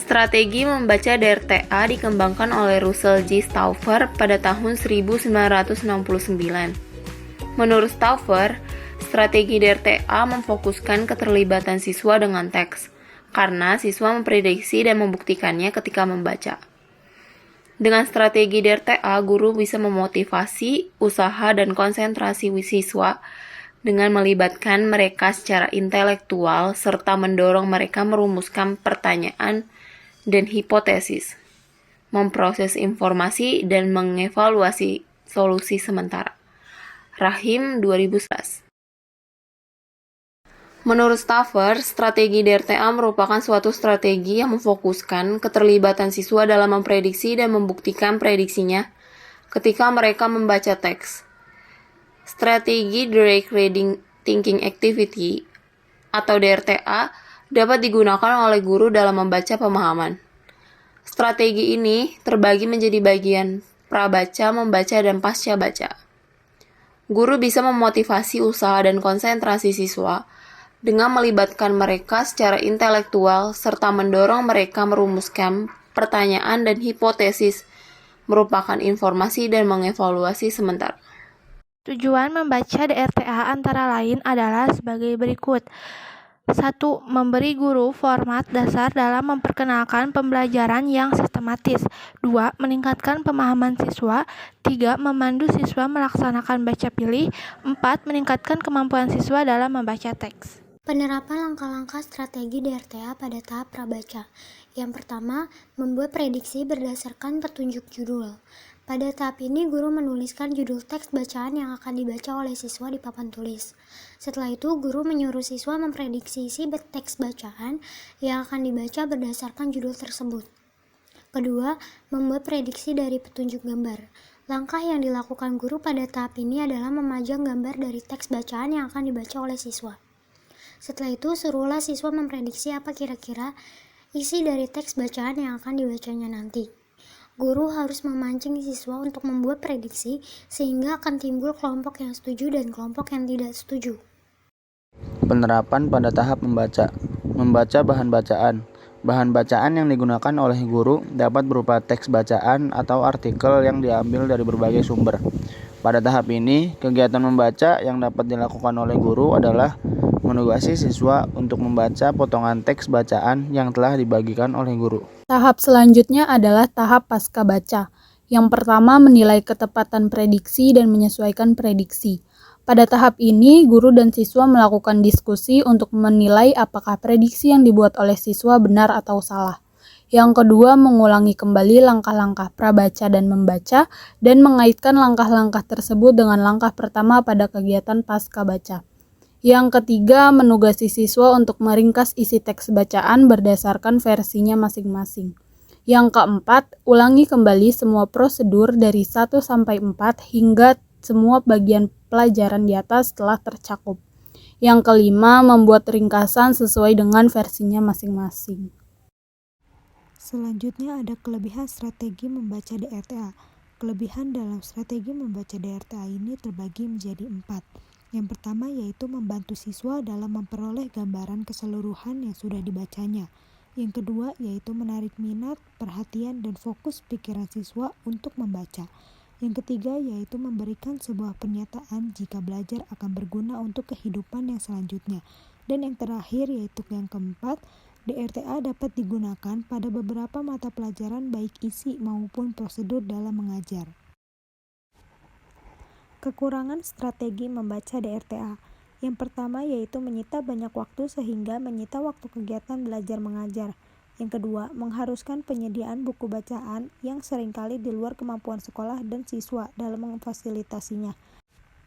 Strategi membaca DRTA dikembangkan oleh Russell J. Stauffer pada tahun 1969. Menurut Stauffer, strategi DRTA memfokuskan keterlibatan siswa dengan teks, karena siswa memprediksi dan membuktikannya ketika membaca. Dengan strategi DRTA, guru bisa memotivasi, usaha, dan konsentrasi siswa dengan melibatkan mereka secara intelektual serta mendorong mereka merumuskan pertanyaan dan hipotesis, memproses informasi, dan mengevaluasi solusi sementara. Rahim 2011. Menurut Stauffer, strategi DRTA merupakan suatu strategi yang memfokuskan keterlibatan siswa dalam memprediksi dan membuktikan prediksinya ketika mereka membaca teks. Strategi Direct Reading Thinking Activity atau DRTA dapat digunakan oleh guru dalam membaca pemahaman. Strategi ini terbagi menjadi bagian prabaca, membaca, dan pasca baca. Guru bisa memotivasi usaha dan konsentrasi siswa dengan melibatkan mereka secara intelektual serta mendorong mereka merumuskan pertanyaan dan hipotesis, merupakan informasi, dan mengevaluasi sementara. Tujuan membaca DRTA antara lain adalah sebagai berikut. 1. Memberi guru format dasar dalam memperkenalkan pembelajaran yang sistematis. 2. Meningkatkan pemahaman siswa. 3. Memandu siswa melaksanakan baca pilih. 4. Meningkatkan kemampuan siswa dalam membaca teks. Penerapan langkah-langkah strategi DRTA pada tahap prabaca. Yang pertama, membuat prediksi berdasarkan petunjuk judul. Pada tahap ini, guru menuliskan judul teks bacaan yang akan dibaca oleh siswa di papan tulis. Setelah itu, guru menyuruh siswa memprediksi isi teks bacaan yang akan dibaca berdasarkan judul tersebut. Kedua, membuat prediksi dari petunjuk gambar. Langkah yang dilakukan guru pada tahap ini adalah memajang gambar dari teks bacaan yang akan dibaca oleh siswa. Setelah itu, suruhlah siswa memprediksi apa kira-kira isi dari teks bacaan yang akan dibacanya nanti. Guru harus memancing siswa untuk membuat prediksi sehingga akan timbul kelompok yang setuju dan kelompok yang tidak setuju. Penerapan pada tahap membaca. Membaca bahan bacaan. Bahan bacaan yang digunakan oleh guru dapat berupa teks bacaan atau artikel yang diambil dari berbagai sumber. Pada tahap ini, kegiatan membaca yang dapat dilakukan oleh guru adalah menugasi siswa untuk membaca potongan teks bacaan yang telah dibagikan oleh guru. Tahap selanjutnya adalah tahap pasca baca. Yang pertama, menilai ketepatan prediksi dan menyesuaikan prediksi. Pada tahap ini, guru dan siswa melakukan diskusi untuk menilai apakah prediksi yang dibuat oleh siswa benar atau salah. Yang kedua, mengulangi kembali langkah-langkah prabaca dan membaca dan mengaitkan langkah-langkah tersebut dengan langkah pertama pada kegiatan pasca baca. Yang ketiga, menugasi siswa untuk meringkas isi teks bacaan berdasarkan versinya masing-masing. Yang keempat, ulangi kembali semua prosedur dari 1 sampai 4 hingga semua bagian pelajaran di atas telah tercakup. Yang kelima, membuat ringkasan sesuai dengan versinya masing-masing. Selanjutnya ada kelebihan strategi membaca DRTA. Kelebihan dalam strategi membaca DRTA ini terbagi menjadi 4. Yang pertama yaitu membantu siswa dalam memperoleh gambaran keseluruhan yang sudah dibacanya. Yang kedua yaitu menarik minat, perhatian, dan fokus pikiran siswa untuk membaca. Yang ketiga yaitu memberikan sebuah pernyataan jika belajar akan berguna untuk kehidupan yang selanjutnya. Dan yang terakhir yaitu yang keempat, DRTA dapat digunakan pada beberapa mata pelajaran baik isi maupun prosedur dalam mengajar. Kekurangan strategi membaca DRTA. Yang pertama yaitu menyita banyak waktu sehingga menyita waktu kegiatan belajar mengajar. Yang kedua, mengharuskan penyediaan buku bacaan yang seringkali di luar kemampuan sekolah dan siswa dalam memfasilitasinya.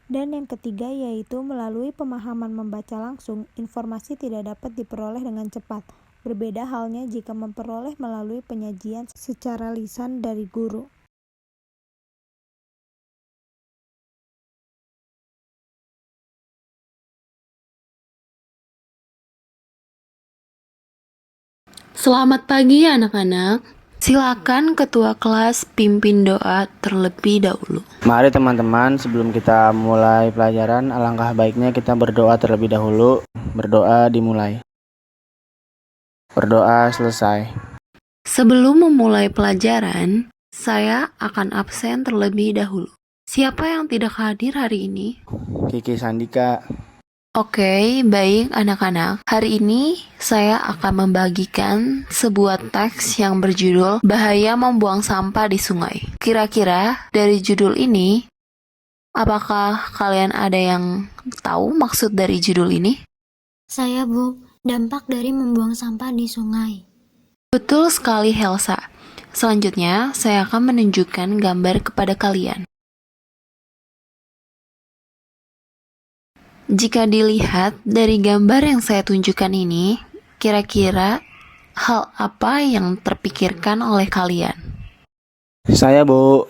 Dan yang ketiga yaitu melalui pemahaman membaca langsung, informasi tidak dapat diperoleh dengan cepat. Berbeda halnya jika memperoleh melalui penyajian secara lisan dari guru. Selamat pagi anak-anak. Silakan ketua kelas pimpin doa terlebih dahulu. Mari teman-teman, sebelum kita mulai pelajaran, alangkah baiknya kita berdoa terlebih dahulu. Berdoa dimulai. Berdoa selesai. Sebelum memulai pelajaran, saya akan absen terlebih dahulu. Siapa yang tidak hadir hari ini? Kiki Sandika. Oke, baik anak-anak. Hari ini saya akan membagikan sebuah teks yang berjudul Bahaya Membuang Sampah di Sungai. Kira-kira dari judul ini, apakah kalian ada yang tahu maksud dari judul ini? Saya, Bu, dampak dari membuang sampah di sungai. Betul sekali, Helsa. Selanjutnya, saya akan menunjukkan gambar kepada kalian. Jika dilihat dari gambar yang saya tunjukkan ini, kira-kira hal apa yang terpikirkan oleh kalian? Saya, Bu.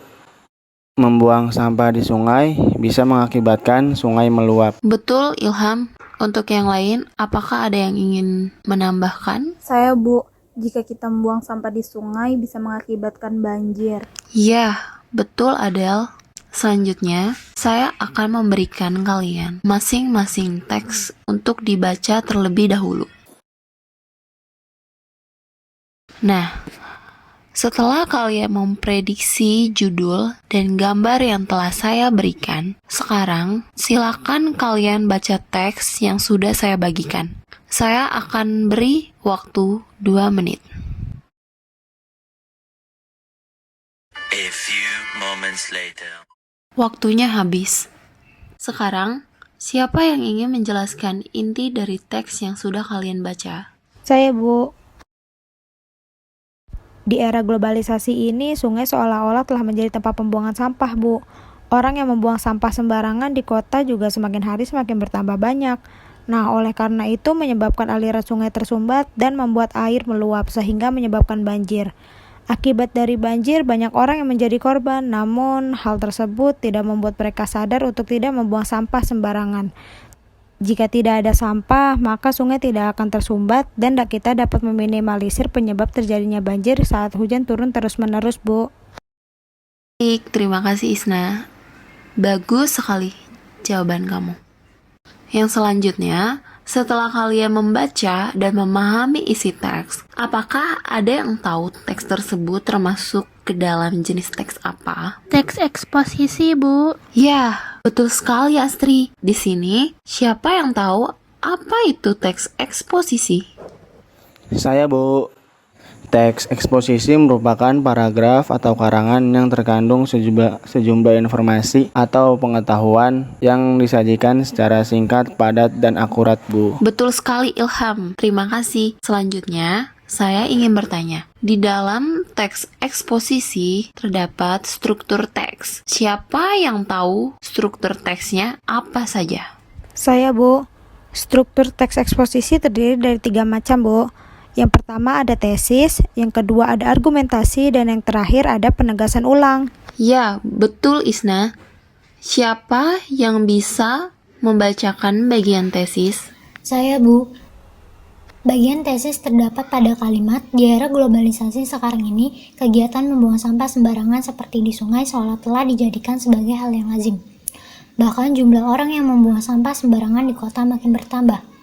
Membuang sampah di sungai bisa mengakibatkan sungai meluap. Betul, Ilham. Untuk yang lain, apakah ada yang ingin menambahkan? Saya, Bu, jika kita membuang sampah di sungai bisa mengakibatkan banjir. Ya, betul, Adel. Selanjutnya, saya akan memberikan kalian masing-masing teks untuk dibaca terlebih dahulu. Nah, setelah kalian memprediksi judul dan gambar yang telah saya berikan, sekarang silakan kalian baca teks yang sudah saya bagikan. Saya akan beri waktu 2 menit. A few moments later. Waktunya habis. Sekarang, siapa yang ingin menjelaskan inti dari teks yang sudah kalian baca? Saya, Bu. Di era globalisasi ini, sungai seolah-olah telah menjadi tempat pembuangan sampah, Bu. Orang yang membuang sampah sembarangan di kota juga semakin hari semakin bertambah banyak. Nah, oleh karena itu menyebabkan aliran sungai tersumbat dan membuat air meluap sehingga menyebabkan banjir. Akibat dari banjir, banyak orang yang menjadi korban, namun hal tersebut tidak membuat mereka sadar untuk tidak membuang sampah sembarangan. Jika tidak ada sampah, maka sungai tidak akan tersumbat dan kita dapat meminimalisir penyebab terjadinya banjir saat hujan turun terus-menerus, Bu. Baik, terima kasih Isna. Bagus sekali jawaban kamu. Yang selanjutnya, setelah kalian membaca dan memahami isi teks, apakah ada yang tahu teks tersebut termasuk ke dalam jenis teks apa? Teks eksposisi, Bu. Ya, betul sekali Astri. Di sini, siapa yang tahu apa itu teks eksposisi? Saya, Bu. Teks eksposisi merupakan paragraf atau karangan yang terkandung sejumlah informasi atau pengetahuan yang disajikan secara singkat, padat, dan akurat, Bu. Betul sekali Ilham. Terima kasih. Selanjutnya, saya ingin bertanya. Di dalam teks eksposisi terdapat struktur teks. Siapa yang tahu struktur teksnya apa saja? Saya, Bu. Struktur teks eksposisi terdiri dari 3 macam, Bu. Yang pertama ada tesis, yang kedua ada argumentasi, dan yang terakhir ada penegasan ulang. Ya, betul Isna. Siapa yang bisa membacakan bagian tesis? Saya, Bu. Bagian tesis terdapat pada kalimat, di era globalisasi sekarang ini, kegiatan membuang sampah sembarangan seperti di sungai seolah telah dijadikan sebagai hal yang lazim. Bahkan jumlah orang yang membuang sampah sembarangan di kota makin bertambah.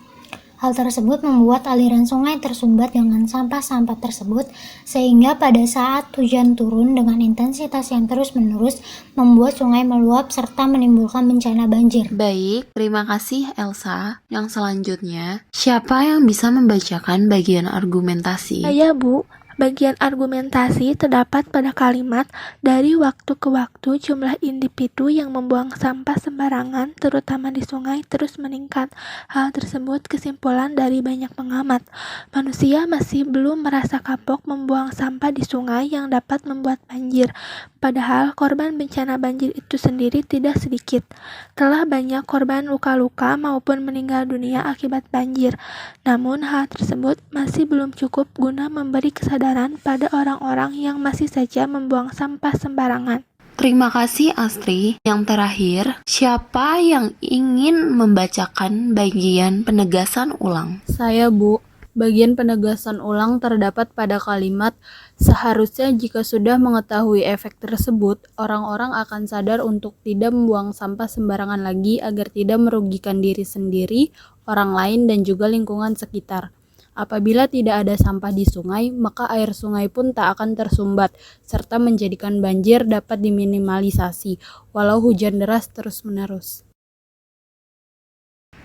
Hal tersebut membuat aliran sungai tersumbat dengan sampah-sampah tersebut, sehingga pada saat hujan turun dengan intensitas yang terus-menerus membuat sungai meluap serta menimbulkan bencana banjir. Baik, terima kasih Elsa. Yang selanjutnya, siapa yang bisa membacakan bagian argumentasi? Saya, Bu. Bagian argumentasi terdapat pada kalimat, dari waktu ke waktu jumlah individu yang membuang sampah sembarangan, terutama di sungai, terus meningkat. Hal tersebut kesimpulan dari banyak pengamat. Manusia masih belum merasa kapok membuang sampah di sungai yang dapat membuat banjir. Padahal korban bencana banjir itu sendiri tidak sedikit. Telah banyak korban luka-luka maupun meninggal dunia akibat banjir. Namun hal tersebut masih belum cukup guna memberi kesadaran pada orang-orang yang masih saja membuang sampah sembarangan. Terima kasih Astri. Yang terakhir, siapa yang ingin membacakan bagian penegasan ulang? Saya, Bu. Bagian penegasan ulang terdapat pada kalimat, seharusnya jika sudah mengetahui efek tersebut, orang-orang akan sadar untuk tidak membuang sampah sembarangan lagi agar tidak merugikan diri sendiri, orang lain, dan juga lingkungan sekitar. Apabila tidak ada sampah di sungai, maka air sungai pun tak akan tersumbat, serta menjadikan banjir dapat diminimalisasi, walau hujan deras terus-menerus.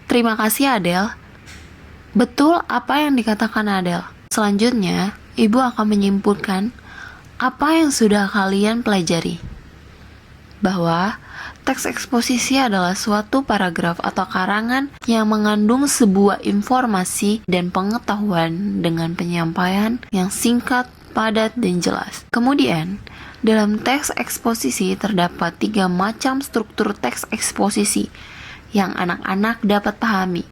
Terima kasih Adel. Betul apa yang dikatakan Adel. Selanjutnya, Ibu akan menyimpulkan apa yang sudah kalian pelajari. Bahwa teks eksposisi adalah suatu paragraf atau karangan yang mengandung sebuah informasi dan pengetahuan dengan penyampaian yang singkat, padat, dan jelas. Kemudian, dalam teks eksposisi terdapat 3 macam struktur teks eksposisi yang anak-anak dapat pahami,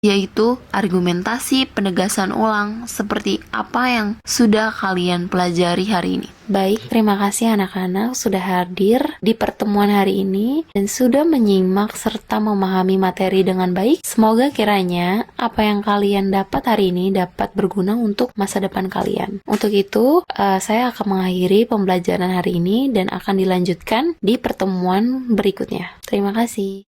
yaitu argumentasi, penegasan ulang, seperti apa yang sudah kalian pelajari hari ini. Baik, terima kasih anak-anak sudah hadir di pertemuan hari ini dan sudah menyimak serta memahami materi dengan baik. Semoga kiranya apa yang kalian dapat hari ini dapat berguna untuk masa depan kalian. Untuk itu, saya akan mengakhiri pembelajaran hari ini dan akan dilanjutkan di pertemuan berikutnya. Terima kasih.